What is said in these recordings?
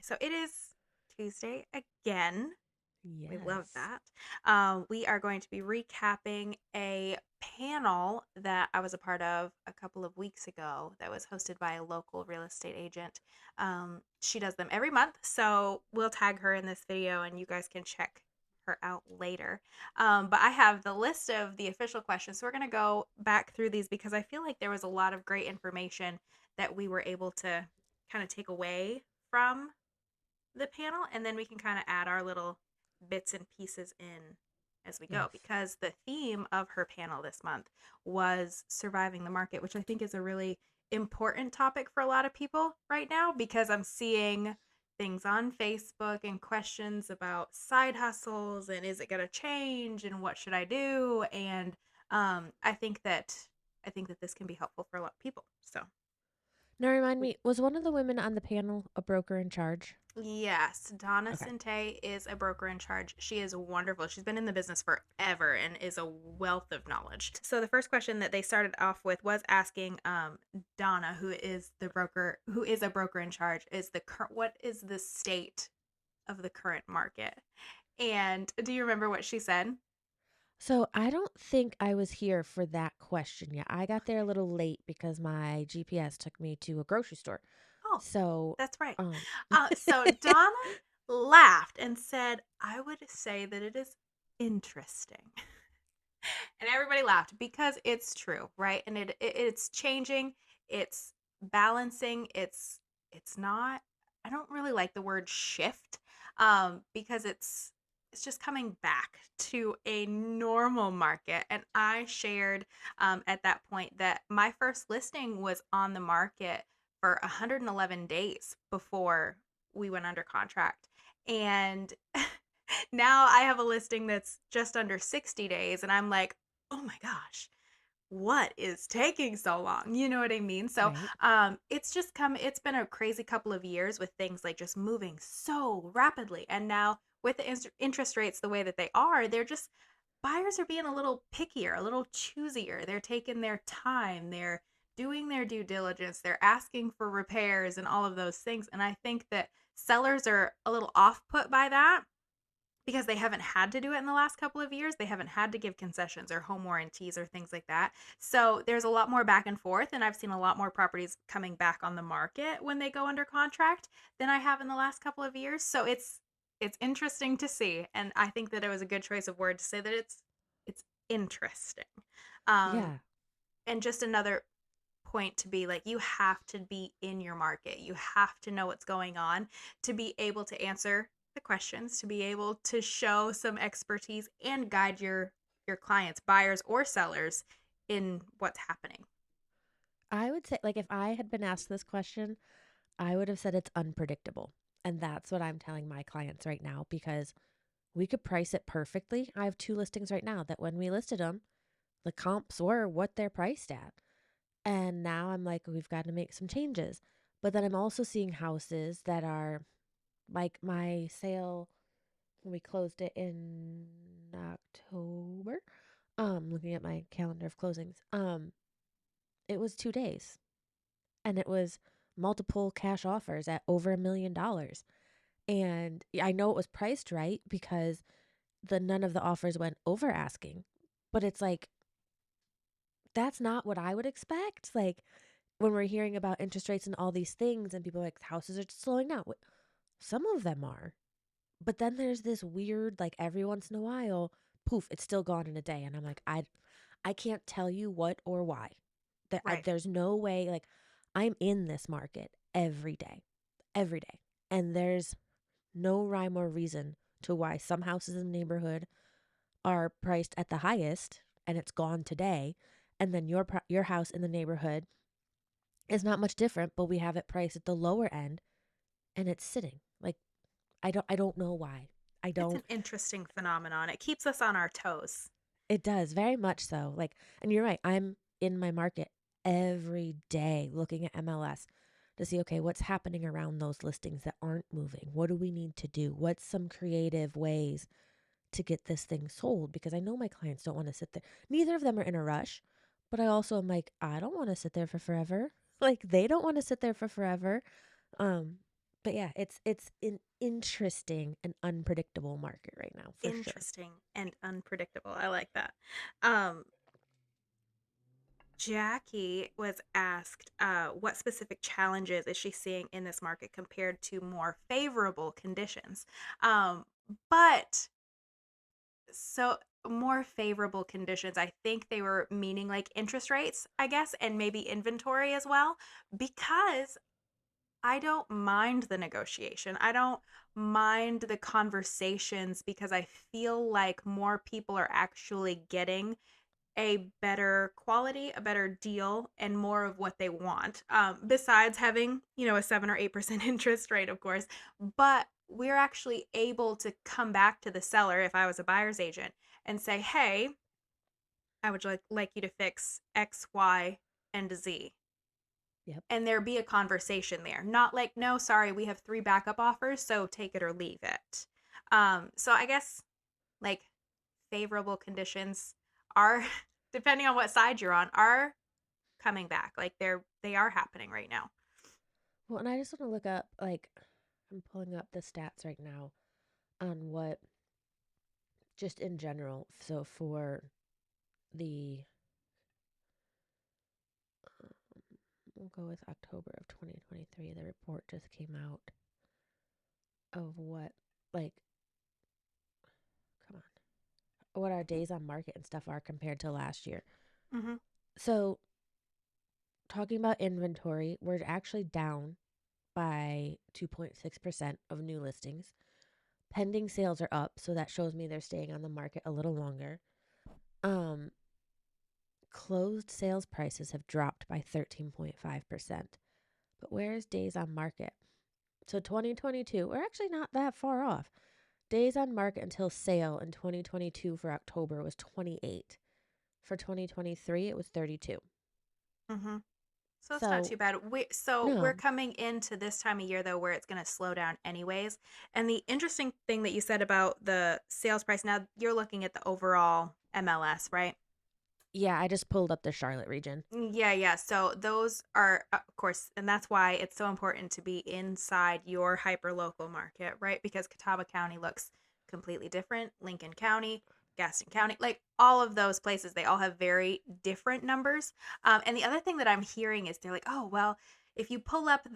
So it is Tuesday again. We love Yes. that. We are going to be recapping a panel that I was a part of a couple of weeks ago that was hosted by a local real estate agent. She does them every month, so we'll tag her in this video and you guys can check her out later. But I have the list of the official questions, so we're going to go back through these because I feel like there was a lot of great information that we were able to kind of take away from the panel, and then we can kind of add our little bits and pieces in as we go, Yes. because the theme of her panel this month was surviving the market, which I think is a really important topic for a lot of people right now, because I'm seeing things on Facebook and questions about side hustles and is it going to change and what should I do, and I think that this can be helpful for a lot of people. So Now remind me, was one of the women on the panel a broker in charge? yes, Donna Okay. Sinte is a broker in charge. She is wonderful. She's been in the business forever and is a wealth of knowledge. So the first question that they started off with was asking Donna, who is a broker in charge, is what is the state of the current market? And do you remember what she said? So I don't think I was here for that question yet. I got there a little late because my GPS took me to a grocery store. Oh, So, that's right. um, So Donna laughed and said, "I would say that it is interesting." And everybody laughed because it's true, right? And it's changing, it's balancing, it's not, I don't really like the word shift, because it's just coming back to a normal market. And I shared, at that point, that my first listing was on the market for 111 days before we went under contract. And now I have a listing that's just under 60 days, and I'm like, oh my gosh, what is taking so long? You know what I mean? So right. it's been a crazy couple of years with things like just moving so rapidly. And now with the interest rates the way that they are, they're just, buyers are being a little pickier, a little choosier. They're taking their time, they're doing their due diligence, they're asking for repairs and all of those things. And I think that sellers are a little off put by that because they haven't had to do it in the last couple of years. They haven't had to give concessions or home warranties or things like that. So there's a lot more back and forth, and I've seen a lot more properties coming back on the market when they go under contract than I have in the last couple of years. So it's interesting to see, and I think that it was a good choice of word to say that it's interesting. Um, Yeah. and just another point to be like, you have to be in your market. You have to know what's going on to be able to answer the questions, to be able to show some expertise and guide your clients, buyers or sellers, in what's happening. I would say, like, if I had been asked this question, I would have said it's unpredictable. And that's what I'm telling my clients right now because we could price it perfectly. I have two listings right now that when we listed them, the comps were what they're priced at. And now I'm like, we've got to make some changes. But then I'm also seeing houses that are like my sale when we closed it in October. Looking at my calendar of closings. It was 2 days and it was multiple cash offers at over $1 million. And I know it was priced right because the none of the offers went over asking. But it's like that's not what I would expect. Like when we're hearing about interest rates and all these things, and people are like houses are slowing down. Some of them are, but then there's this weird like every once in a while, poof, it's still gone in a day, and I'm like, I can't tell you what or why. Right. There's no way. Like I'm in this market every day, and there's no rhyme or reason to why some houses in the neighborhood are priced at the highest and it's gone today, and then your house in the neighborhood is not much different, but we have it priced at the lower end and it's sitting. Like I don't know why. I It's an don't interesting phenomenon. It keeps us on our toes. It does very much so. Like and you're right. I'm in my market every day looking at MLS to see okay, what's happening around those listings that aren't moving? What do we need to do? What's some creative ways to get this thing sold because I know my clients don't want to sit there. Neither of them are in a rush, but I also am like, I don't want to sit there for forever. Like they don't want to sit there for forever. Um, But yeah, it's an interesting and unpredictable market right now for sure. Interesting and unpredictable. I like that. Um, Jackie was asked what specific challenges is she seeing in this market compared to more favorable conditions. Um, but so more favorable conditions, I think they were meaning like interest rates, I guess, and maybe inventory as well, because I don't mind the negotiation. I don't mind the conversations because I feel like more people are actually getting a better quality, a better deal, and more of what they want. Besides having, a 7 or 8% interest rate, of course. But we're actually able to come back to the seller if I was a buyer's agent and say, hey, I would like you to fix X, Y, and Z. Yep. And there be a conversation there. Not like, no, sorry, we have 3 backup offers, so take it or leave it. So I guess like favorable conditions are depending on what side you're on are coming back, like they are happening right now. Well, and I just want to look up, like, I'm pulling up the stats right now on what, just in general. So for the, um, we'll go with October of 2023, the report just came out of what, like, come on, what our days on market and stuff are compared to last year. Mm-hmm. So, talking about inventory, we're actually down by 2.6% of new listings. Pending sales are up, so that shows me they're staying on the market a little longer. Um, Closed sales prices have dropped by 13.5%. But where's days on market? So 2022, we're actually not that far off. Days on market until sale in 2022 for October was 28. For 2023, it was 32. Mm-hmm. So it's not So, too bad. We're no. coming into this time of year though where it's going to slow down anyways. And the interesting thing that you said about the sales price, now you're looking at the overall MLS, right? Yeah, I just pulled up the Charlotte region. Yeah, yeah. So those are, of course, and that's why it's so important to be inside your hyper local market, right? Because Catawba County looks completely different. Lincoln County, Gaston County, like all of those places, they all have very different numbers. And the other thing that I'm hearing is they're like, oh, well, if you pull up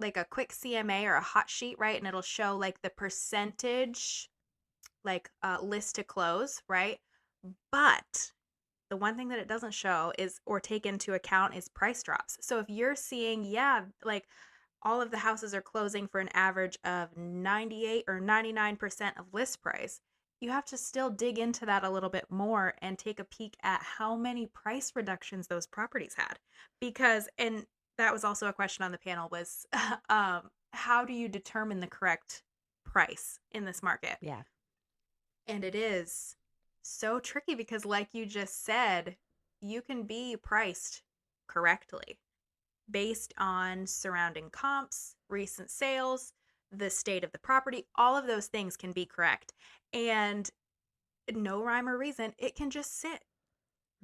like a quick CMA or a hot sheet, right? And it'll show like the percentage, like list to close, right? But the one thing that it doesn't show is or take into account is price drops. So if you're seeing, yeah, like all of the houses are closing for an average of 98 or 99% of list price, you have to still dig into that a little bit more and take a peek at how many price reductions those properties had. Because, and that was also a question on the panel was how do you determine the correct price in this market? Yeah. And it is so tricky because, like you just said, you can be priced correctly based on surrounding comps, recent sales, the state of the property. All of those things can be correct. And no rhyme or reason, it can just sit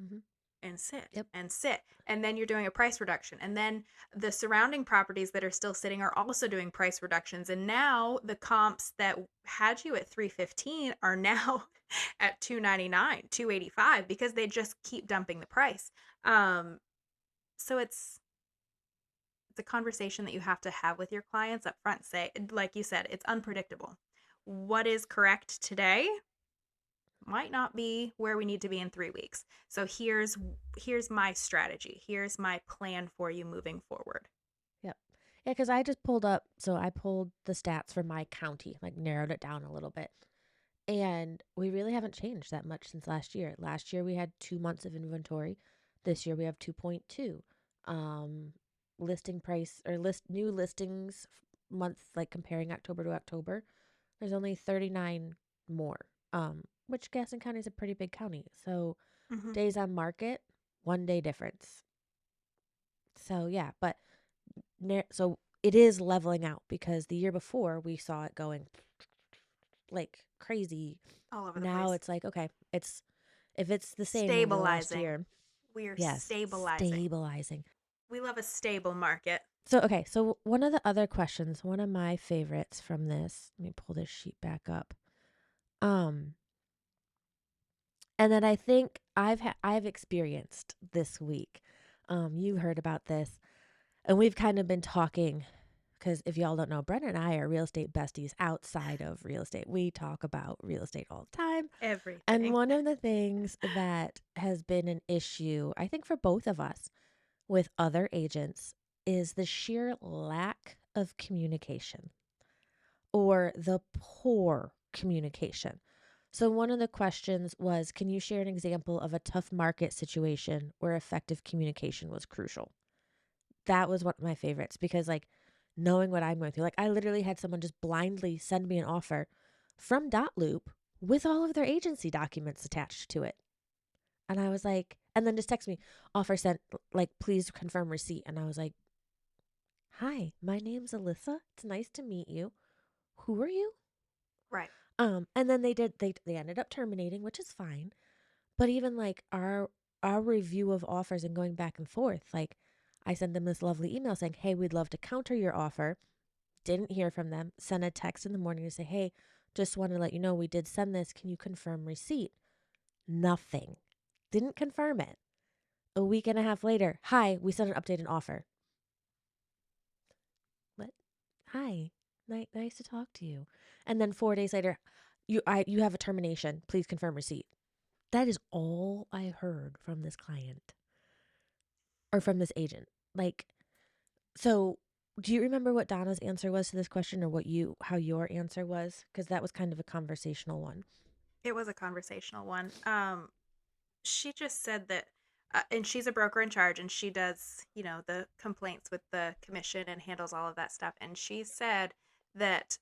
Mm-hmm. and sit Yep. and sit. And then you're doing a price reduction. And then the surrounding properties that are still sitting are also doing price reductions. And now the comps that had you at 315 are now at 299, 285 because they just keep dumping the price. Um, so it's a conversation that you have to have with your clients up front. Say, like you said, it's unpredictable. What is correct today might not be where we need to be in 3 weeks. So here's my strategy. Here's my plan for you moving forward. Yep. Yeah, because I just pulled up, so I pulled the stats for my county, like narrowed it down a little bit. And we really haven't changed that much since last year. Last year we had 2 months of inventory. This year we have 2.2. Um, Listing price or list new listings month, like comparing October to October, there's only 39 more. Which Gaston County is a pretty big county. So Mm-hmm. days on market, 1 day difference. So yeah, but so it is leveling out because the year before we saw it going like crazy. All over the Now place. it's like, okay, it's if it's the same over the last Stabilizing. year, We are yes, stabilizing. stabilizing. We love a stable market. So, okay, so one of the other questions, one of my favorites from this, let me pull this sheet back up. Um, and that I think I've experienced this week. You heard about this, and we've kind of been talking because if y'all don't know, Brenda and I are real estate besties outside of real estate. We talk about real estate all the time. And Everything. one of the things that has been an issue, I think, for both of us with other agents is the sheer lack of communication or the poor communication. So, one of the questions was, can you share an example of a tough market situation where effective communication was crucial? That was one of my favorites because, like, knowing what I'm going through, like, I literally had someone just blindly send me an offer from Dot Loop with all of their agency documents attached to it. And I was like, and then just text me, offer sent, like, please confirm receipt. And I was like, hi, my name's Alyssa. It's nice to meet you. Who are you? Right. And then they ended up terminating, which is fine. But even like our review of offers and going back and forth, like I sent them this lovely email saying, hey, we'd love to counter your offer. Didn't hear from them. Sent a text in the morning to say, hey, just want to let you know we did send this. Can you confirm receipt? Nothing. Didn't confirm it. A week and a half later, hi, we sent an updated offer. What? Hi, nice to talk to you. And then 4 days later, you have a termination. Please confirm receipt. That is all I heard from this client or from this agent. Like, so do you remember what Donna's answer was to this question or how your answer was? Because that was kind of a conversational one. It was a conversational one. She just said that, and she's a broker in charge, and she does, the complaints with the commission and handles all of that stuff. And she said that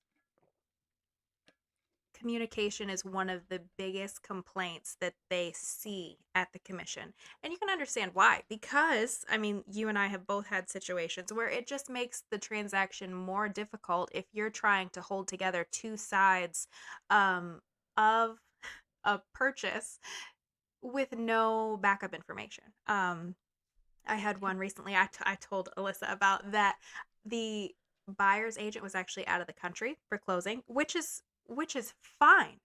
communication is one of the biggest complaints that they see at the commission. And you can understand why, because, I mean, you and I have both had situations where it just makes the transaction more difficult if you're trying to hold together two sides of a purchase with no backup information. I had one recently. I told Alyssa about that. The buyer's agent was actually out of the country for closing, which is fine.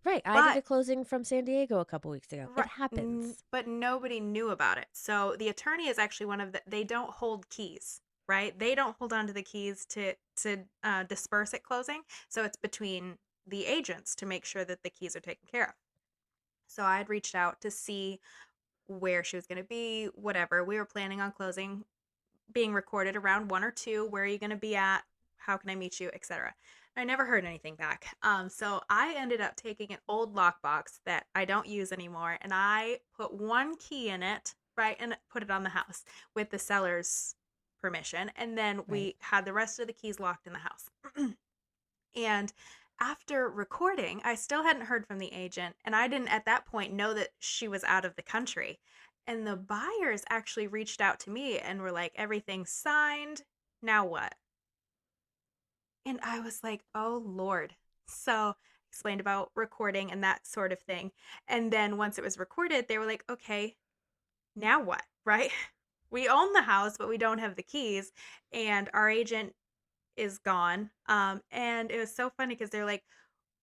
Right. I did But a closing from San Diego a couple weeks ago. It right, happens. but nobody knew about it. So the attorney is actually one of the. They don't hold keys, right? They don't hold on to the keys to disperse at closing. So it's between the agents to make sure that the keys are taken care of. So I had reached out to see where she was going to be, whatever. We were planning on closing, being recorded around 1 or 2. Where are you going to be at? How can I meet you, etc. I never heard anything back. So I ended up taking an old lockbox that I don't use anymore, and I put one key in it, right, and put it on the house with the seller's permission, and then Right. we had the rest of the keys locked in the house. And after recording, I still hadn't heard from the agent, and I didn't at that point know that she was out of the country. And the buyers actually reached out to me and were like, everything's signed. Now what? And I was like, oh Lord. So explained about recording and that sort of thing. And then once it was recorded, they were like, okay, now what? Right? We own the house, but we don't have the keys. And our agent is gone. And it was so funny because they're like,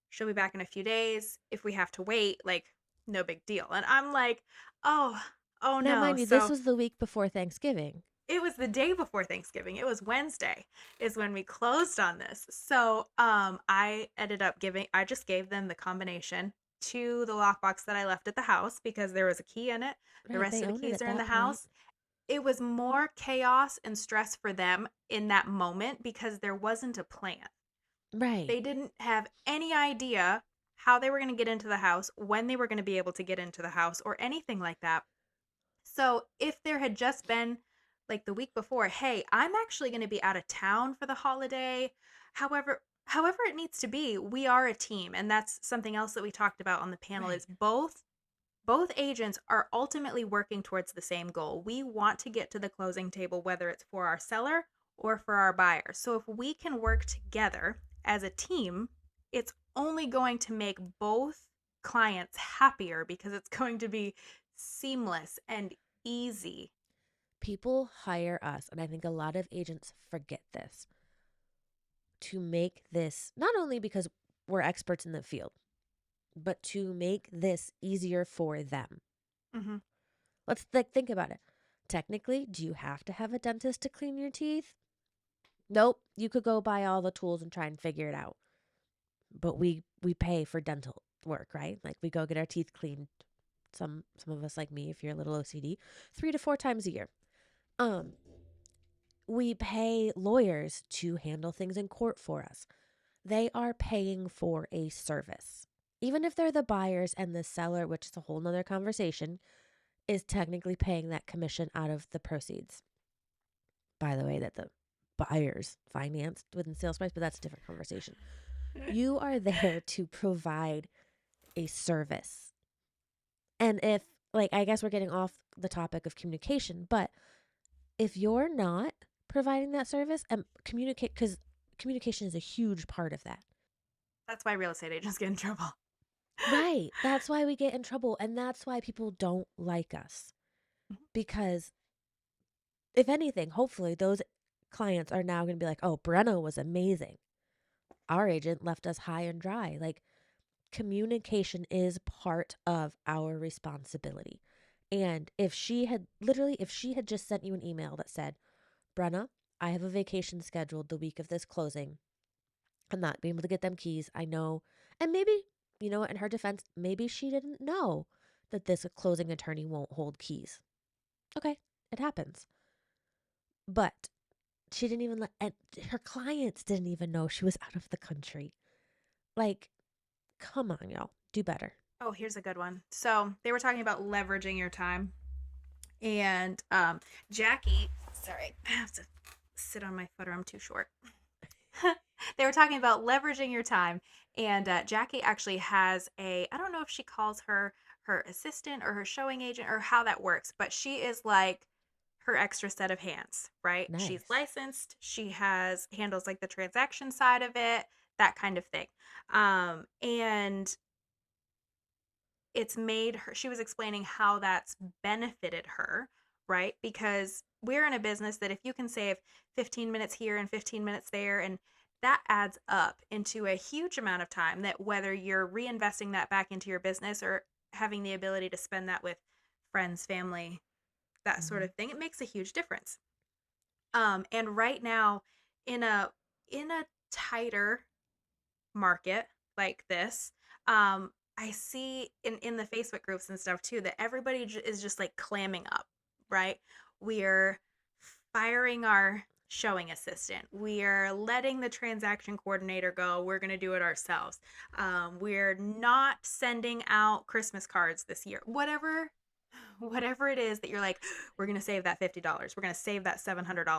she'll be back in a few days. If we have to wait, like, no big deal. And I'm like, oh, oh Now, no. mind you, this So was the week before Thanksgiving. it was the day before Thanksgiving. It was Wednesday is when we closed on this. So I ended up I just gave them the combination to the lockbox that I left at the house because there was a key in it. The Right. rest They of the own it keys at are in the that point. house. It was more chaos and stress for them in that moment because there wasn't a plan. Right. They didn't have any idea how they were going to get into the house, when they were going to be able to get into the house, or anything like that. So if there had just been like the week before, hey, I'm actually going to be out of town for the holiday. However it needs to be, we are a team, and that's something else that we talked about on the panel Right. is both agents are ultimately working towards the same goal. We want to get to the closing table, whether it's for our seller or for our buyer. So if we can work together as a team, it's only going to make both clients happier because it's going to be seamless and easy. People hire us, and I think a lot of agents forget this, to make this not only because we're experts in the field, but to make this easier for them. Mm-hmm. Let's like think about it. Technically, do you have to have a dentist to clean your teeth? Nope. You could go buy all the tools and try and figure it out. But we pay for dental work, right? Like we go get our teeth cleaned. Some of us like me, if you're a little OCD, 3 to 4 times a year. Um, we pay lawyers to handle things in court for us. They are paying for a service. Even if they're the buyers and the seller, which is a whole nother conversation, is technically paying that commission out of the proceeds. By the way, that the buyers financed within sales price, but that's a different conversation. You are there to provide a service. And if, like, I guess we're getting off the topic of communication, but if you're not providing that service and communicate, because communication is a huge part of that. That's why real estate agents get in trouble. Right. That's why we get in trouble. And that's why people don't like us. Because if anything, hopefully those clients are now going to be like, oh, Brenna was amazing. Our agent left us high and dry. Like, communication is part of our responsibility. And if she had just sent you an email that said, Brenna, I have a vacation scheduled the week of this closing. I'm not being able to get them keys. I know. And maybe, in her defense, maybe she didn't know that this closing attorney won't hold keys. Okay, it happens. But she didn't even and her clients didn't even know she was out of the country. Like, come on, y'all. Do better. Oh, here's a good one. So they were talking about leveraging your time. And Jackie, sorry, I have to sit on my foot or I'm too short. They were talking about leveraging your time. And Jackie actually has I don't know if she calls her assistant or her showing agent or how that works, but she is like her extra set of hands, right? She's Nice. licensed. She handles like the transaction side of it, that kind of thing. And it's made her, she was explaining how that's benefited her, right? Because we're in a business that if you can save 15 minutes here and 15 minutes there, and that adds up into a huge amount of time, that whether you're reinvesting that back into your business or having the ability to spend that with friends, family, that sort Mm-hmm. of thing, it makes a huge difference. And right now, in a tighter market like this, I see in the Facebook groups and stuff too that everybody is just like clamming up, right? We're firing our showing assistant. We're letting the transaction coordinator go. We're going to do it ourselves. We're not sending out Christmas cards this year. Whatever it is that you're like, we're going to save that $50. We're going to save that $700.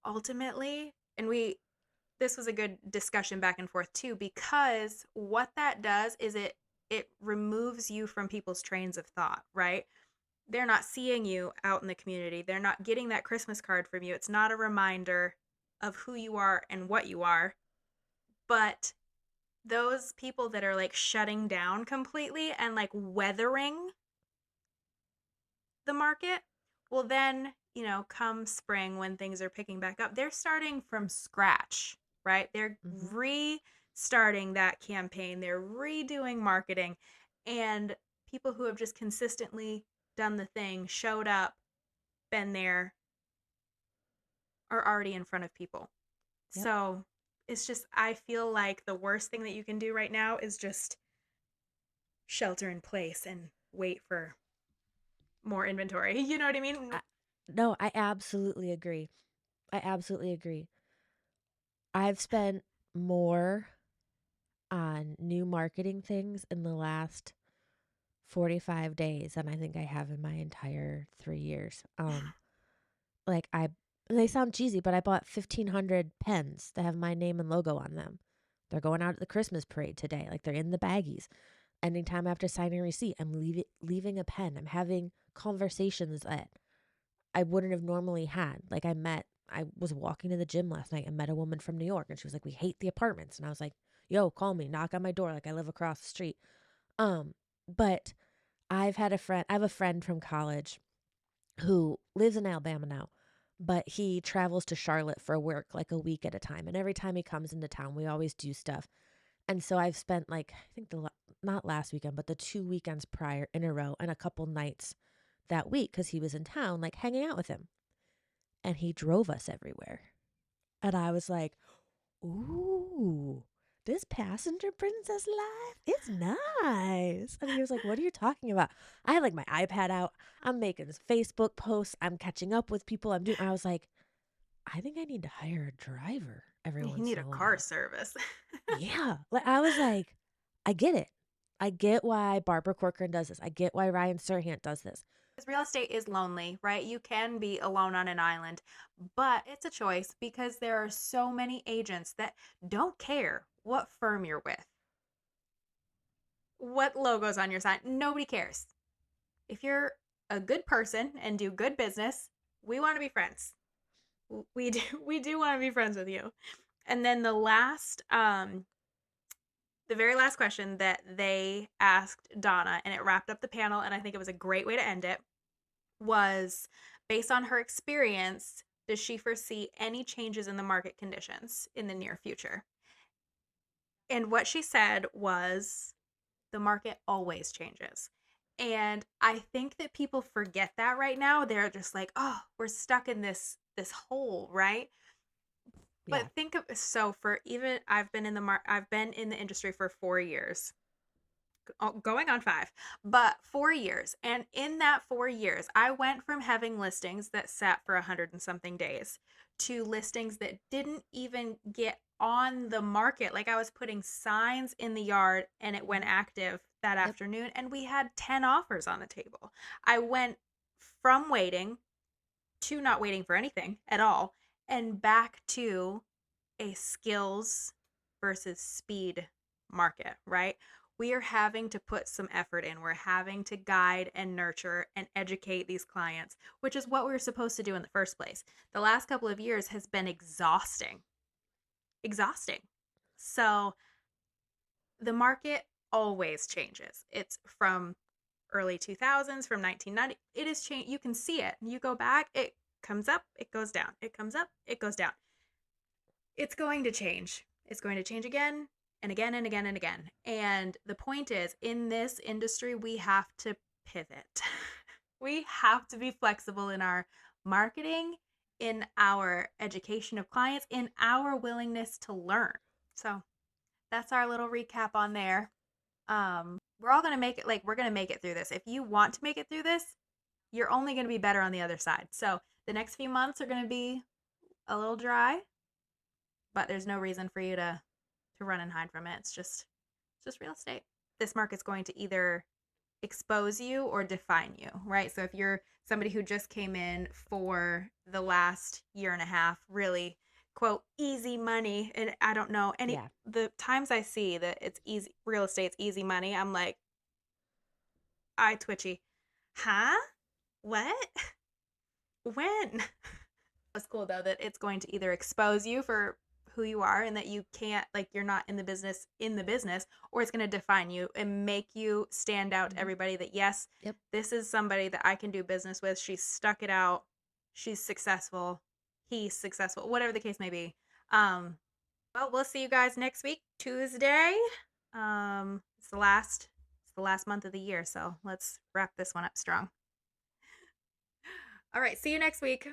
Ultimately, and this was a good discussion back and forth too, because what that does is it removes you from people's trains of thought, right? They're not seeing you out in the community. They're not getting that Christmas card from you. It's not a reminder of who you are and what you are. But those people that are like shutting down completely and like weathering the market, well, then, come spring when things are picking back up, they're starting from scratch, right? They're Mm-hmm. restarting that campaign, they're redoing marketing, and people who have just consistently done the thing, showed up, been there, are already in front of people. Yep. So it's just, I feel like the worst thing that you can do right now is just shelter in place and wait for more inventory. You know what I mean? I, no, I absolutely agree. I absolutely agree. I've spent more on new marketing things in the last 45 days than I think I have in my entire 3 years. Like they sound cheesy, but I bought 1,500 pens that have my name and logo on them. They're going out at the Christmas parade today. Like they're in the baggies. Anytime after signing a receipt, I'm leaving a pen. I'm having conversations that I wouldn't have normally had. Like I was walking to the gym last night and met a woman from New York, and she was like, "We hate the apartments." And I was like, "Yo, call me, knock on my door. Like I live across the street." But I have a friend from college who lives in Alabama now, but he travels to Charlotte for work like a week at a time. And every time he comes into town, we always do stuff. And so I've spent like, I think not last weekend, but the 2 weekends prior in a row and a couple nights that week because he was in town, like hanging out with him. And he drove us everywhere. And I was like, ooh, this passenger princess life is nice. And he was like, what are you talking about? I had like my iPad out. I'm making Facebook posts. I'm catching up with people. I was like, I think I need to hire a driver every You once need in a a car while. service. Yeah. Like I was like, I get it. I get why Barbara Corcoran does this. I get why Ryan Serhant does this. Because real estate is lonely, right? You can be alone on an island, but it's a choice because there are so many agents that don't care what firm you're with, what logo's on your sign. Nobody cares. If you're a good person and do good business, we want to be friends. We do want to be friends with you. And then the very last question that they asked Donna, and it wrapped up the panel, and I think it was a great way to end it, was based on her experience, does she foresee any changes in the market conditions in the near future? And what she said was the market always changes. And I think that people forget that right now. They're just like, "Oh, we're stuck in this hole," right? Yeah. But think of so for even I've been in the industry for 4 years. Going on 5, but 4 years. And in that 4 years, I went from having listings that sat for 100 and something days to listings that didn't even get on the market. Like I was putting signs in the yard and it went active that Yep. afternoon, and we had 10 offers on the table. I went from waiting to not waiting for anything at all and back to a skills versus speed market, right? We are having to put some effort in. We're having to guide and nurture and educate these clients, which is what we were supposed to do in the first place. The last couple of years has been exhausting. Exhausting. So the market always changes. It's from early 2000s, from 1990. It is changed. You can see it. You go back, it comes up, it goes down. It comes up, it goes down. It's going to change. It's going to change again and again and again and again. And the point is, in this industry, we have to pivot. We have to be flexible in our marketing, in our education of clients, in our willingness to learn. So that's our little recap on there. We're all going to make it, like, we're going to make it through this. If you want to make it through this, you're only going to be better on the other side. So the next few months are going to be a little dry, but there's no reason for you to run and hide from it. It's just real estate. This market's going to either expose you or define you, right? So if you're somebody who just came in for the last year and a half, really quote easy money, and I don't know any Yeah. the times I see that it's easy real estate's easy money, I'm like I twitchy. Huh? What? When? It's cool though that it's going to either expose you for who you are and that you can't, like, you're not in the business, or it's going to define you and make you stand out to Hmm. everybody that yes, Yep. this is somebody that I can do business with. She's stuck it out. She's successful. He's successful. Whatever the case may be. Well, we'll see you guys next week, Tuesday. It's the last month of the year, so let's wrap this one up strong. All right, see you next week.